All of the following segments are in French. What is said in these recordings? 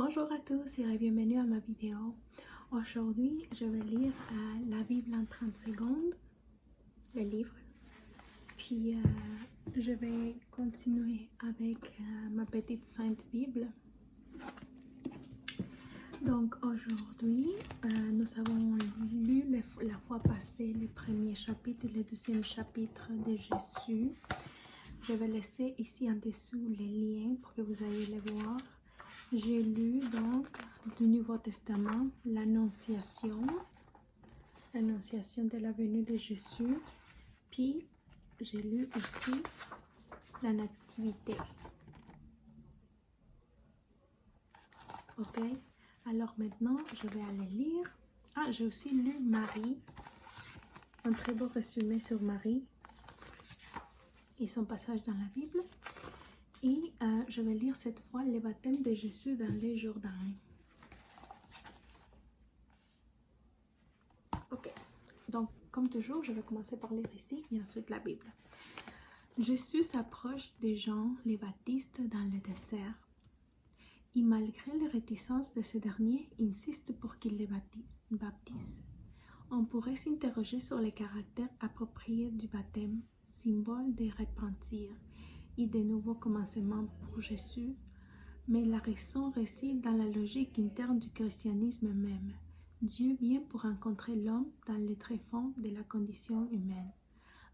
Bonjour à tous et bienvenue à ma vidéo. Aujourd'hui, je vais lire la Bible en 30 secondes, le livre. Puis, je vais continuer avec ma petite Sainte Bible. Donc, aujourd'hui, nous avons lu la fois passée le premier chapitre et le deuxième chapitre de Jésus. Je vais laisser ici en dessous les liens pour que vous ayez les voir. J'ai lu donc du Nouveau Testament l'Annonciation de la venue de Jésus, puis j'ai lu aussi la Nativité. Ok, alors maintenant je vais aller lire. Ah, j'ai aussi lu Marie, un très beau résumé sur Marie et son passage dans la Bible. Et je vais lire cette fois le baptême de Jésus dans le Jourdain. Ok, donc comme toujours, je vais commencer par lire ici et ensuite la Bible. Jésus s'approche des gens, les baptistes, dans le désert. Et malgré les réticences de ces derniers, insiste pour qu'ils les baptisent. On pourrait s'interroger sur le caractère approprié du baptême, symbole de repentir et de nouveaux commencements pour Jésus, mais la raison réside dans la logique interne du christianisme même. Dieu vient pour rencontrer l'homme dans les tréfonds de la condition humaine.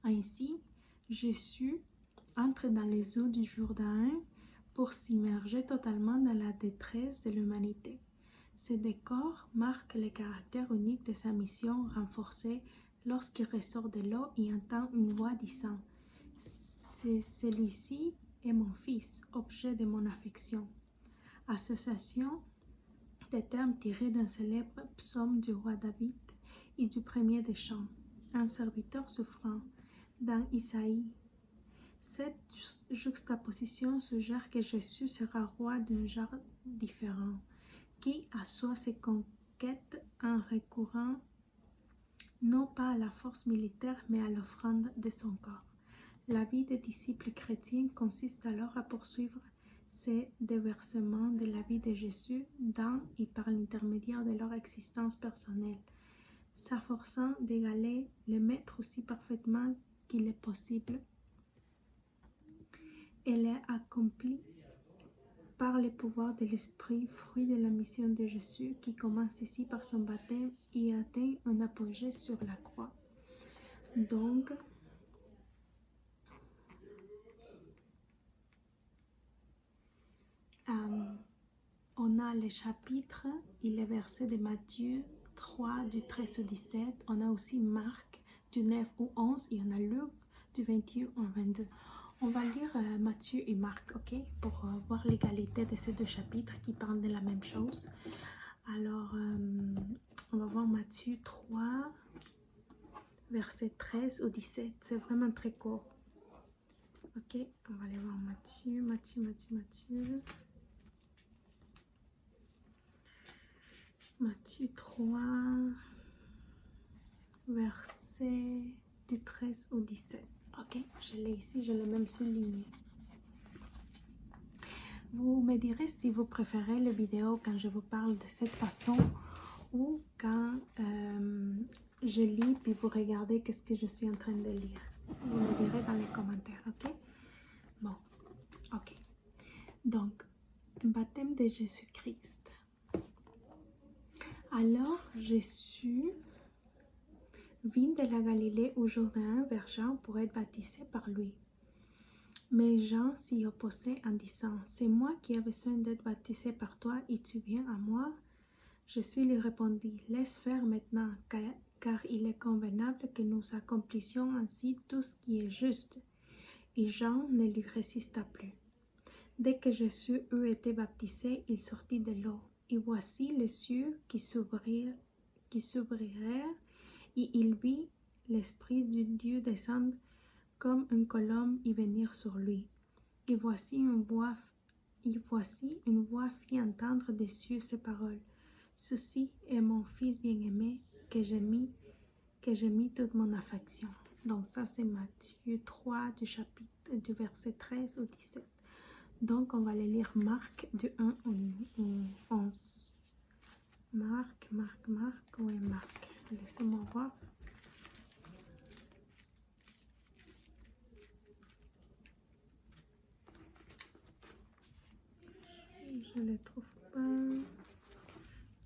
Ainsi, Jésus entre dans les eaux du Jourdain pour s'immerger totalement dans la détresse de l'humanité. Ce décor marque le caractère unique de sa mission renforcée lorsqu'il ressort de l'eau et entend une voix disant « Celui-ci est mon fils, objet de mon affection ». Association des termes tirés d'un célèbre psaume du roi David et du premier des chants, un serviteur souffrant, dans Isaïe. Cette juxtaposition suggère que Jésus sera roi d'un genre différent, qui assoit ses conquêtes en recourant non pas à la force militaire mais à l'offrande de son corps. La vie des disciples chrétiens consiste alors à poursuivre ces déversements de la vie de Jésus dans et par l'intermédiaire de leur existence personnelle, s'efforçant d'égaler le Maître aussi parfaitement qu'il est possible. Elle est accomplie par le pouvoir de l'Esprit, fruit de la mission de Jésus, qui commence ici par son baptême et atteint un apogée sur la croix. Donc, on a les chapitres et les versets de Matthieu 3 du 13 au 17. On a aussi Marc du 9 au 11 et on a Luc du 21 au 22. On va lire Matthieu et Marc, ok, pour voir l'égalité de ces deux chapitres qui parlent de la même chose. Alors, on va voir Matthieu 3, verset 13 au 17. C'est vraiment très court. Ok, on va aller voir Matthieu. Matthieu 3, verset du 13 au 17. Ok, je l'ai ici, je l'ai même souligné. Vous me direz si vous préférez les vidéos quand je vous parle de cette façon ou quand je lis puis vous regardez qu'est-ce que je suis en train de lire. Vous me direz dans les commentaires, ok? Bon, ok. Donc, baptême de Jésus-Christ. Alors Jésus vint de la Galilée au Jourdain vers Jean pour être baptisé par lui. Mais Jean s'y opposait en disant « C'est moi qui ai besoin d'être baptisé par toi et tu viens à moi ?» Jésus lui répondit « Laisse faire maintenant, car il est convenable que nous accomplissions ainsi tout ce qui est juste. » Et Jean ne lui résista plus. Dès que Jésus eut été baptisé, il sortit de l'eau. Et voici les cieux qui s'ouvrirent, et il vit l'Esprit du Dieu descendre comme une colombe et venir sur lui. Et voici une voix fit entendre des cieux ces paroles. Ceci est mon Fils bien-aimé, que j'ai mis toute mon affection. Donc ça c'est Matthieu 3 du verset 13 au 17. Donc on va aller lire Marc du 1 au 11. Marc, où est Marc? Laissez-moi voir. Je ne le trouve pas.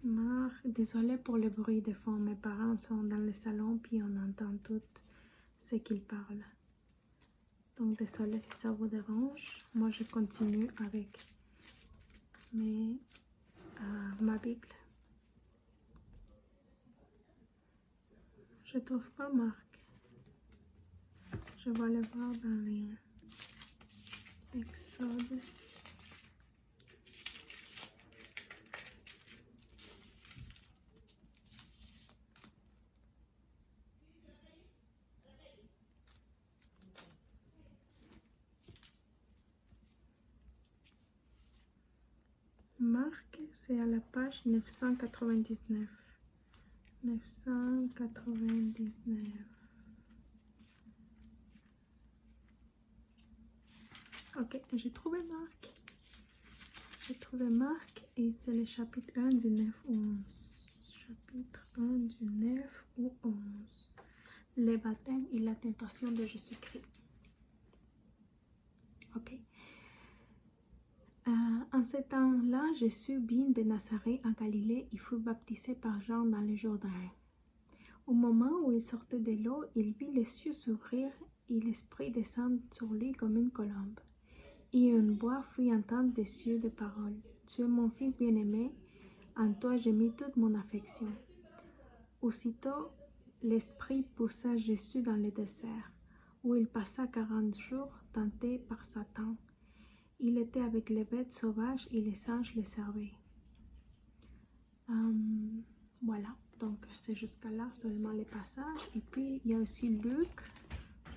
Marc, désolée pour le bruit de fond. Mes parents sont dans le salon puis on entend tout ce qu'ils parlent. Donc désolée si ça vous dérange. Moi je continue avec ma Bible. Je trouve pas Marc. Je vais le voir dans les Exode. Marc, c'est à la page 999. 999. Ok, j'ai trouvé Marc. J'ai trouvé Marc et c'est le chapitre 1 du 9 au 11. Chapitre 1 du 9 au 11. Le baptême et la tentation de Jésus-Christ. Ok. En ce temps-là, Jésus vint de Nazareth en Galilée et fut baptisé par Jean dans le Jourdain. Au moment où il sortait de l'eau, il vit les cieux s'ouvrir et l'Esprit descendre sur lui comme une colombe. Et une voix fit entendre des cieux des paroles. Tu es mon fils bien-aimé, en toi j'ai mis toute mon affection. Aussitôt, l'Esprit poussa Jésus dans le désert, où il passa 40 jours tenté par Satan. Il était avec les bêtes sauvages et les singes les servaient. Voilà, donc c'est jusqu'à là seulement les passages. Et puis il y a aussi Luc.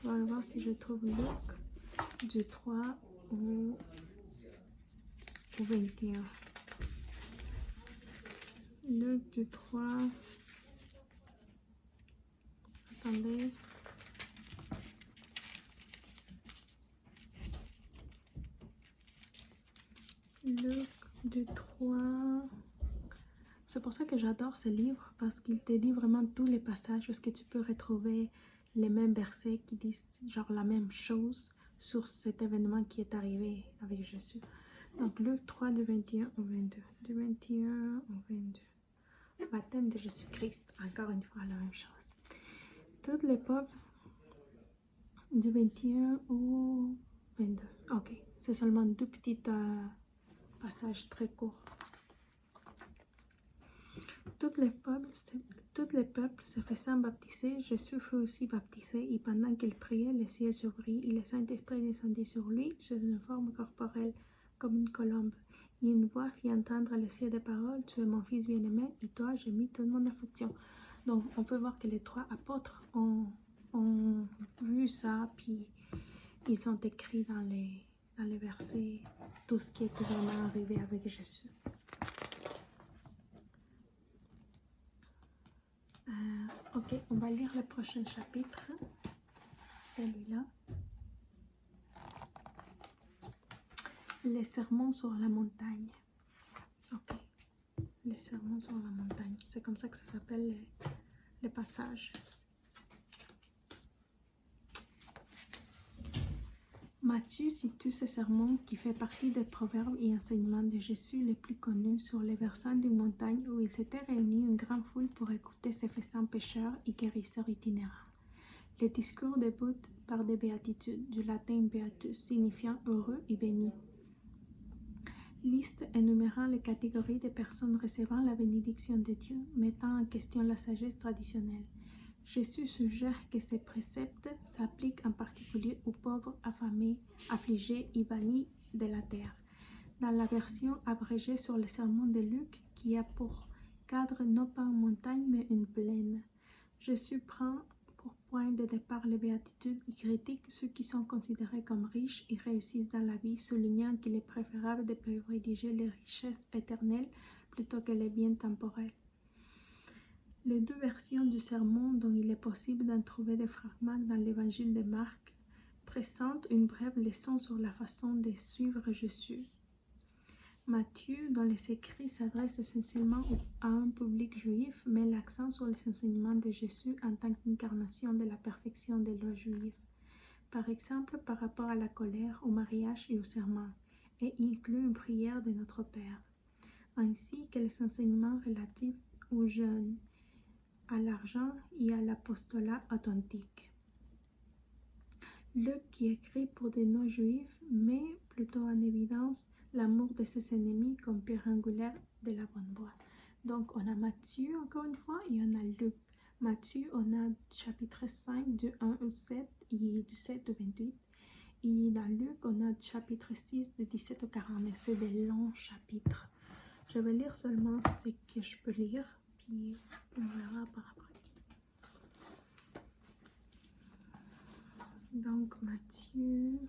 Je vais voir si je trouve Luc du 3 au 21. Luc du 3. Attendez. Luc du 3. C'est pour ça que j'adore ce livre, parce qu'il te dit vraiment tous les passages, parce que tu peux retrouver les mêmes versets qui disent genre la même chose sur cet événement qui est arrivé avec Jésus. Donc Luc 3 du 21 au 22. Du 21 au 22. Baptême de Jésus-Christ, encore une fois la même chose. Tous les peuples du 21 au 22. Ok, c'est seulement deux petits passages très courts. Tous les peuples se faisant baptiser, Jésus fut aussi baptisé, et pendant qu'il priait, le ciel s'ouvrit, et le Saint-Esprit descendit sur lui, sous une forme corporelle, comme une colombe. Et une voix fit entendre le ciel des paroles, tu es mon fils bien-aimé, et toi j'ai mis toute mon affection. Donc on peut voir que les trois apôtres ont vu ça, puis ils ont écrit dans les versets tout ce qui était vraiment arrivé avec Jésus. Ok, on va lire le prochain chapitre, celui-là. Les sermons sur la montagne. Ok, les sermons sur la montagne. C'est comme ça que ça s'appelle les passages. Matthieu situe ce sermon qui fait partie des proverbes et enseignements de Jésus les plus connus sur les versants d'une montagne où il s'était réuni une grande foule pour écouter ses faisant pécheurs et guérisseurs itinérants. Le discours débute par des béatitudes, du latin beatus signifiant heureux et béni. Liste énumérant les catégories de personnes recevant la bénédiction de Dieu, mettant en question la sagesse traditionnelle. Jésus suggère que ces préceptes s'appliquent en particulier aux pauvres, affamés, affligés et bannis de la terre. Dans la version abrégée sur le sermon de Luc, qui a pour cadre non pas une montagne mais une plaine, Jésus prend pour point de départ les béatitudes et critique ceux qui sont considérés comme riches et réussissent dans la vie, soulignant qu'il est préférable de privilégier les richesses éternelles plutôt que les biens temporels. Les deux versions du sermon, dont il est possible d'en trouver des fragments dans l'évangile de Marc, présentent une brève leçon sur la façon de suivre Jésus. Matthieu, dans les écrits, s'adresse essentiellement à un public juif, met l'accent sur les enseignements de Jésus en tant qu'incarnation de la perfection des lois juives. Par exemple, par rapport à la colère, au mariage et au serment, et inclut une prière de Notre Père, ainsi que les enseignements relatifs au jeûne, à l'argent et à l'apostolat authentique. Luc, qui écrit pour des non-juifs, met plutôt en évidence l'amour de ses ennemis comme pierre angulaire de la bonne voie. Donc, on a Matthieu, encore une fois, et on a Luc. Matthieu, on a chapitre 5, du 1 au 7 et du 7 au 28. Et dans Luc, on a chapitre 6, du 17 au 40. Et c'est des longs chapitres. Je vais lire seulement ce que je peux lire, puis on verra par après. Donc, Matthieu.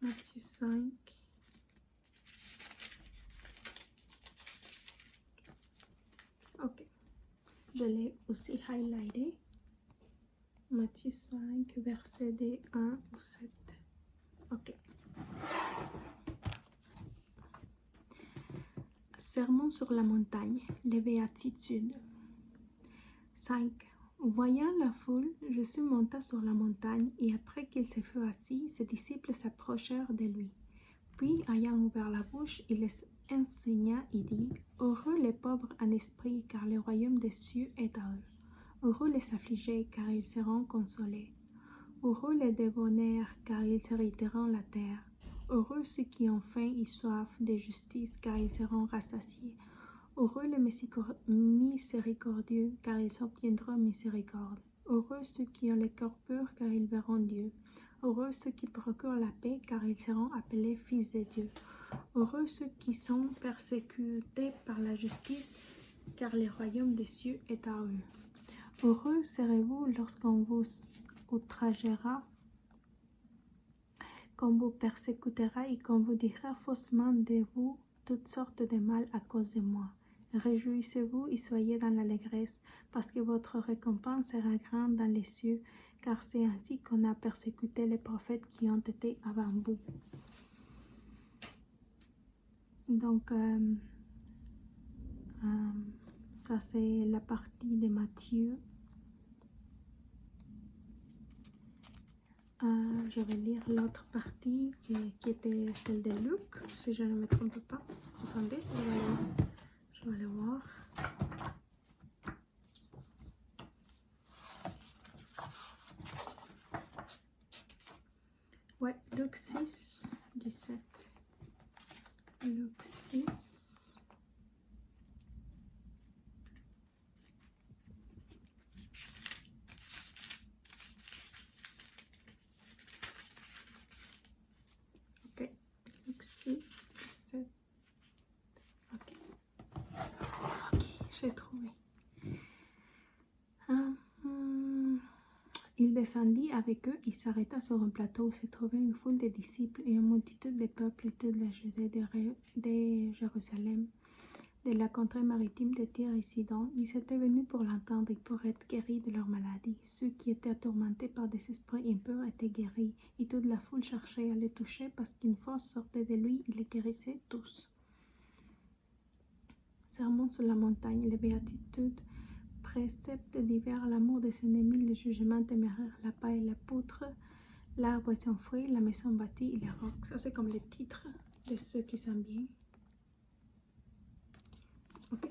Matthieu 5. Ok. Je l'ai aussi highlighté. Matthieu 5, verset des 1 au 7. Ok. Sermon sur la montagne, les béatitudes. 5. Voyant la foule, Jésus monta sur la montagne, et après qu'il se fut assis, ses disciples s'approchèrent de lui. Puis, ayant ouvert la bouche, il les enseigna et dit, « Heureux les pauvres en esprit, car le royaume des cieux est à eux. Heureux les affligés, car ils seront consolés. Heureux les débonnaires, car ils hériteront la terre. Heureux ceux qui ont faim et soif de justice, car ils seront rassasiés. Heureux les miséricordieux, car ils obtiendront miséricorde. Heureux ceux qui ont le cœur pur, car ils verront Dieu. Heureux ceux qui procurent la paix, car ils seront appelés fils de Dieu. Heureux ceux qui sont persécutés par la justice, car le royaume des cieux est à eux. Heureux serez-vous lorsqu'on vous outragera, qu'on vous persécutera et qu'on vous dira faussement de vous toutes sortes de mal à cause de moi. Réjouissez-vous et soyez dans l'allégresse, parce que votre récompense sera grande dans les cieux, car c'est ainsi qu'on a persécuté les prophètes qui ont été avant vous. » Donc, ça c'est la partie de Matthieu. Je vais lire l'autre partie qui était celle de Luc, si je ne me trompe pas. Attendez, je vais aller voir. Ouais, Luc 6, 17. Luc 6. Ok, Luc 6, 17. Ok, j'ai trouvé. Il descendit avec eux et s'arrêta sur un plateau où se trouvait une foule de disciples et une multitude de peuples de la Judée, de Jérusalem, de la contrée maritime de Tyr et Sidon. Ils étaient venus pour l'entendre et pour être guéris de leur maladie. Ceux qui étaient tourmentés par des esprits impurs étaient guéris, et toute la foule cherchait à les toucher parce qu'une force sortait de lui et les guérissait tous. Sermon sur la montagne, les béatitudes, préceptes divers, l'amour des ennemis, le jugement téméraire, la paille et la poutre, l'arbre et son fruit, la maison bâtie et les rocs. Ça, c'est comme les titres de ceux qui sont bien. Ok.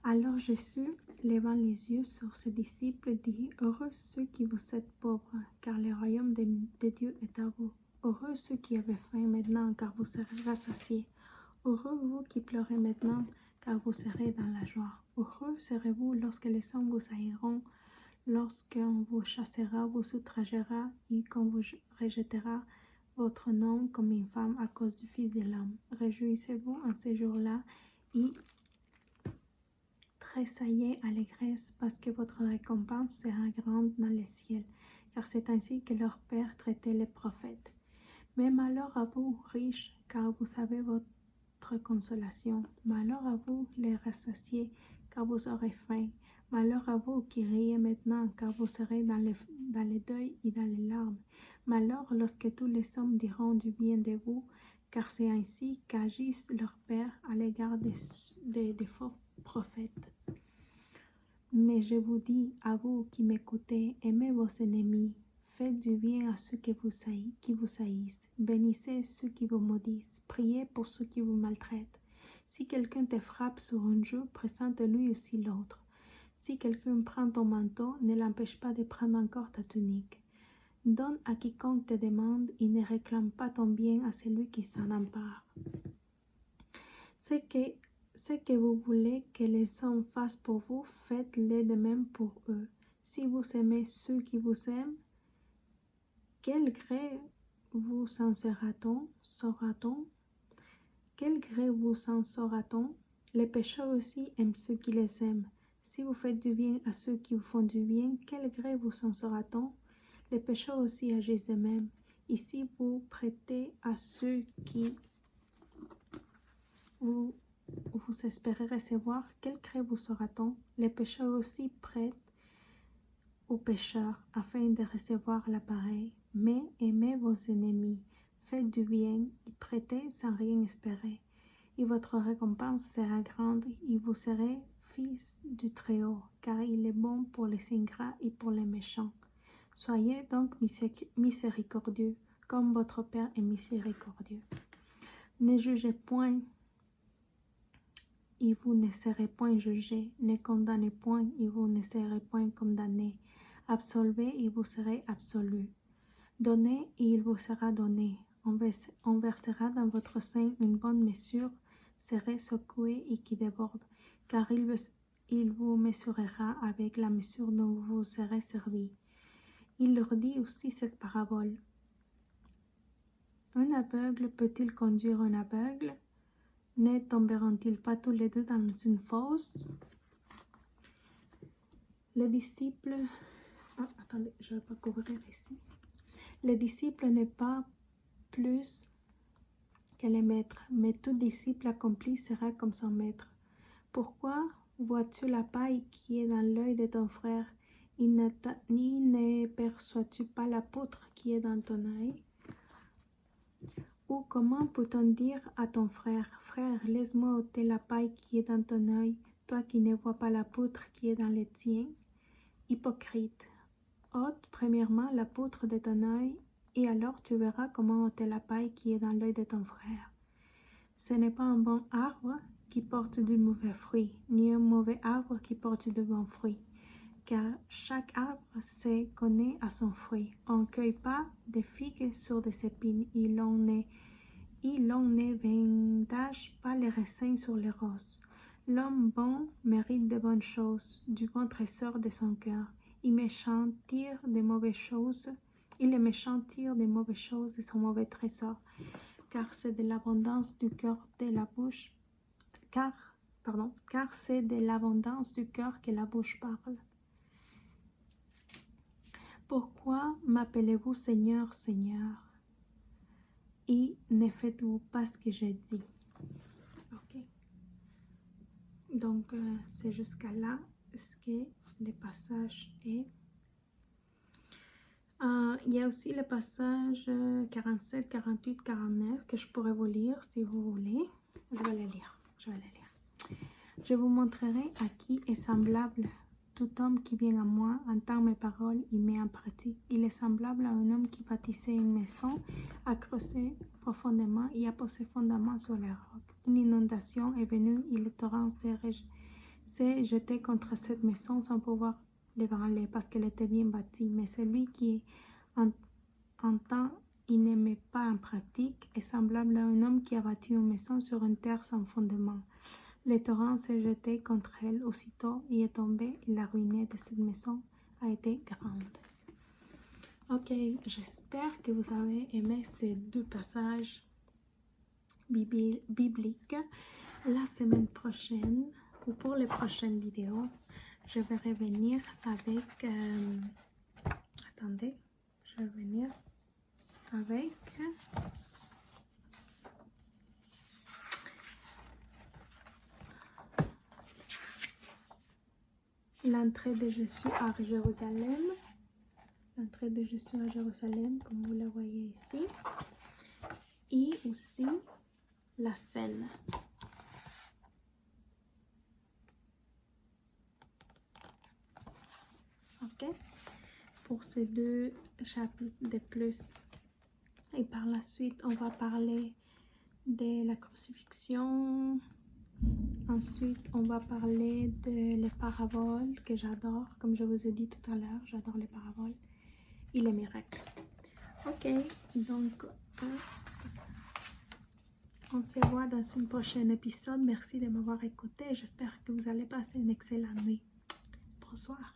Alors Jésus, levant les yeux sur ses disciples, dit, « Heureux ceux qui vous êtes pauvres, car le royaume de Dieu est à vous. Heureux ceux qui avez faim maintenant, car vous serez rassasiés. Heureux vous qui pleurez maintenant, car vous serez dans la joie. Heureux serez-vous lorsque les hommes vous haïront, lorsqu'on vous chassera, vous outragera et qu'on vous rejettera votre nom comme une femme à cause du Fils de l'homme. Réjouissez-vous en ces jours-là et tressaillez allégresse, parce que votre récompense sera grande dans les ciels, car c'est ainsi que leur Père traitait les prophètes. Mais malheur à vous, riches, car vous savez votre consolation. Malheur à vous, les rassasiés, car vous aurez faim. Malheur à vous qui riez maintenant, car vous serez dans les deuils et dans les larmes. Malheur lorsque tous les hommes diront du bien de vous, car c'est ainsi qu'agissent leurs pères à l'égard des faux prophètes. Mais je vous dis, à vous qui m'écoutez, aimez vos ennemis, faites du bien à ceux qui vous haïssent, bénissez ceux qui vous maudissent, priez pour ceux qui vous maltraitent. Si quelqu'un te frappe sur une joue, présente-lui aussi l'autre. Si quelqu'un prend ton manteau, ne l'empêche pas de prendre encore ta tunique. Donne à quiconque te demande et ne réclame pas ton bien à celui qui s'en empare. Ce que vous voulez que les hommes fassent pour vous, faites-le de même pour eux. Si vous aimez ceux qui vous aiment, quel gré vous en saura-t-on? Quel gré vous en saura-t-on? Les pécheurs aussi aiment ceux qui les aiment. Si vous faites du bien à ceux qui vous font du bien, quel gré vous en saura-t-on? Les pécheurs aussi agissent de même. Et si vous prêtez à ceux qui vous espérez recevoir, quel gré vous saura-t-on? Les pécheurs aussi prêtent aux pécheurs afin de recevoir l'appareil. Mais aimez vos ennemis, faites du bien et prêtez sans rien espérer. Et votre récompense sera grande et vous serez fils du Très-Haut, car il est bon pour les ingrats et pour les méchants. Soyez donc miséricordieux, comme votre Père est miséricordieux. Ne jugez point, et vous ne serez point jugés. Ne condamnez point, et vous ne serez point condamnés. Absolvez, et vous serez absolus. Donnez, et il vous sera donné. On versera dans votre sein une bonne mesure, serez secoué et qui déborde, car il vous mesurera avec la mesure dont vous serez servi. Il leur dit aussi cette parabole. Un aveugle peut-il conduire un aveugle? Ne tomberont-ils pas tous les deux dans une fosse? Les disciples... attendez, je ne vais pas couvrir ici. Les disciples n'est pas plus que les maîtres, mais tout disciple accompli sera comme son maître. Pourquoi vois-tu la paille qui est dans l'œil de ton frère, et ne perçois-tu pas la poutre qui est dans ton œil? Ou comment peut-on dire à ton frère, frère, laisse-moi ôter la paille qui est dans ton œil, toi qui ne vois pas la poutre qui est dans le tien? Hypocrite, ôte premièrement la poutre de ton œil, et alors tu verras comment ôter la paille qui est dans l'œil de ton frère. Ce n'est pas un bon arbre qui porte du mauvais fruit, ni un mauvais arbre qui porte de bons fruits. Car chaque arbre se connaît à son fruit. On ne cueille pas des figues sur des épines, et l'on ne vendange pas les raisins sur les roses. L'homme bon mérite de bonnes choses, du bon trésor de son cœur. Et les méchants tirent des mauvaises choses de son mauvais trésor. Car c'est de l'abondance du cœur car c'est de l'abondance du cœur que la bouche parle. Pourquoi m'appelez-vous Seigneur, Seigneur, et ne faites-vous pas ce que je dis? Ok. Donc, c'est jusqu'à là ce que le passage est. Il y a aussi le passage 47, 48, 49 que je pourrais vous lire si vous voulez. Je vais les lire. Je vous montrerai à qui est semblable tout homme qui vient à moi, entend mes paroles et met en pratique. Il est semblable à un homme qui bâtissait une maison, a creusé profondément et a posé fondement sur les rocs. Une inondation est venue et le torrent s'est jeté contre cette maison sans pouvoir l'ébranler parce qu'elle était bien bâtie. Mais celui qui entend et ne met pas en pratique est semblable à un homme qui a bâti une maison sur une terre sans fondement. Le torrent s'est jeté contre elle aussitôt et est tombé, et la ruine de cette maison a été grande. Ok, j'espère que vous avez aimé ces deux passages bibliques. La semaine prochaine, ou pour les prochaines vidéos, je vais revenir avec... attendez, je vais venir avec... l'entrée de Jésus à Jérusalem. L'entrée de Jésus à Jérusalem, comme vous la voyez ici. Et aussi la scène. Ok? Pour ces deux chapitres de plus. Et par la suite, on va parler de la crucifixion. Ensuite, on va parler de les paraboles que j'adore. Comme je vous ai dit tout à l'heure, j'adore les paraboles et les miracles. Ok, donc on se voit dans un prochain épisode. Merci de m'avoir écouté. J'espère que vous allez passer une excellente nuit. Bonsoir.